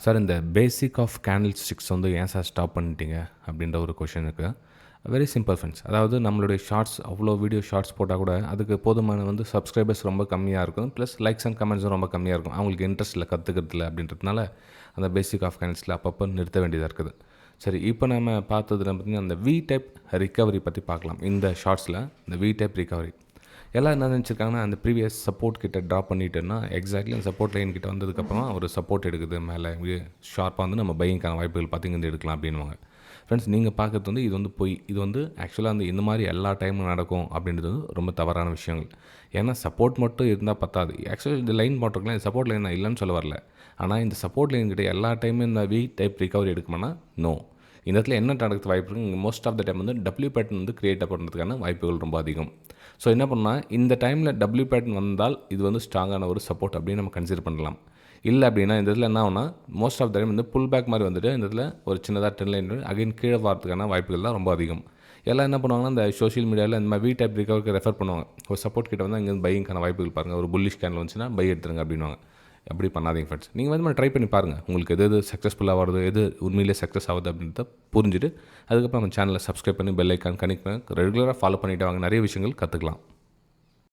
Sir இந்த basic of candle sticks வந்து ஏன் சார் ஸ்டாப் பண்ணிட்டீங்க அப்படின்ற ஒரு கொஷின் இருக்குது. Very simple friends. அதாவது நம்மளுடைய ஷார்ட்ஸ் அவ்வளோ வீடியோ ஷார்ட்ஸ் போட்டால் கூட அதுக்கு போதுமான வந்து சப்ஸ்கிரைபர்ஸ் ரொம்ப கம்மியாக இருக்கும், ப்ளஸ் லைக்ஸ் அண்ட் கமெண்ட்ஸும் ரொம்ப கம்மியாக இருக்கும். அவங்களுக்கு இன்ட்ரெஸ்ட் இல்லை, கற்றுக்கிறதுல அப்படின்றதுனால அந்த பேசிக் ஆஃப் கேண்டில்ஸில் அப்பப்போ நிறுத்த வேண்டியதாக இருக்குது. சரி, இப்போ நம்ம பார்த்ததுல பார்த்திங்கன்னா அந்த வி டைப் ரிகவரி பற்றி பார்க்கலாம். இந்த ஷார்ட்ஸில் இந்த வி டைப் ரிகவரி எல்லாம் என்ன நினச்சிருக்காங்கன்னா, அந்த ப்ரீவியஸ் சப்போர்ட் கிட்ட ட்ராப் பண்ணிட்டோன்னா எக்ஸாக்ட்லி அந்த சப்போர்ட் லைன் கிட்ட வந்ததுக்கப்புறம் ஒரு சப்போர்ட் எடுக்குது மேலே ஷார்ப்பாக வந்து நம்ம பையிங்கான வாய்ப்புகள் பார்த்திங்க எடுக்கலாம் அப்படின்வாங்க. ஃப்ரெண்ட்ஸ், நீங்கள் பார்க்குறது வந்து இது வந்து பொய். இது வந்து ஆக்சுவலாக வந்து இந்த மாதிரி எல்லா டைமும் நடக்கும் அப்படின்றது வந்து ரொம்ப தவறான விஷயங்கள். ஏன்னா சப்போர்ட் மட்டும் இருந்தால் பத்தாது. ஆக்சுவலாக இந்த லைன் போட்டிருக்கலாம், இந்த சப்போர்ட் லைன் நான் இல்லைன்னு சொல்ல வரல. ஆனால் இந்த சப்போர்ட் லைன் கிட்ட எல்லா டைமும் இந்த வி டைப் ரிகவரி எடுக்குமானா நோ. இந்த இடத்துல என்ன நடக்கிறது வாய்ப்பு இருக்குது, மோஸ்ட் ஆஃப் த டைம் வந்து டபிள்யூ பேட்டர்ன் வந்து கிரியேட் பண்ணுறதுக்கான வாய்ப்புகள் ரொம்ப அதிகம். ஸோ என்ன பண்ணால் இந்த டைமில் டபிள்யூ பேட்டர்ன் வந்தால் இது வந்து ஸ்ட்ராங்கான ஒரு சப்போர்ட் அப்படின்னு நம்ம கன்சிடர் பண்ணலாம். இல்லை அப்படின்னா இந்த இதில் என்ன ஆகுனா மோஸ்ட் ஆஃப் த டைம் வந்து புல் பேக் மாதிரி வந்துட்டு இந்த இதில் ஒரு சின்னதாக ட்ரெண்ட் லைன் அகைன் கீழே வரதுக்கான வாய்ப்புகள் தான் ரொம்ப அதிகம். எல்லாம் என்ன பண்ணுவாங்கன்னா இந்த சோஷியல் மீடியாவில் இந்த மாதிரி வி டைப் ரிகவருக்கு ரெஃபர் பண்ணுவாங்க. ஒரு சப்போர்ட் கிட்ட வந்து அங்கே பையிங்கான வாய்ப்புகள் பாருங்கள், ஒரு புல்லிஷ் கேண்டில் வந்துச்சுன்னா பை எடுத்துருங்க அப்படின்வாங்க. அப்படி பண்ணாதீங்க ஃப்ரெண்ட்ஸ். நீங்கள் வந்து ட்ரை பண்ணி பாருங்கள், உங்களுக்கு எது சக்ஸஸ்ஃபுல்லாக வருது, எது உண்மையிலே சக்ஸஸ் ஆகுது அப்படின்றத புரிஞ்சுட்டு அதுக்கப்புறம் நம்ம சேனலை சப்ஸ்கிரைப் பண்ணி பெல் ஐக்கான் கனெக்ட் பண்ணி ரெகுலராக ஃபாலோ பண்ணிவிட்டு வாங்க, நிறைய விஷயங்கள் கற்றுக்கலாம்.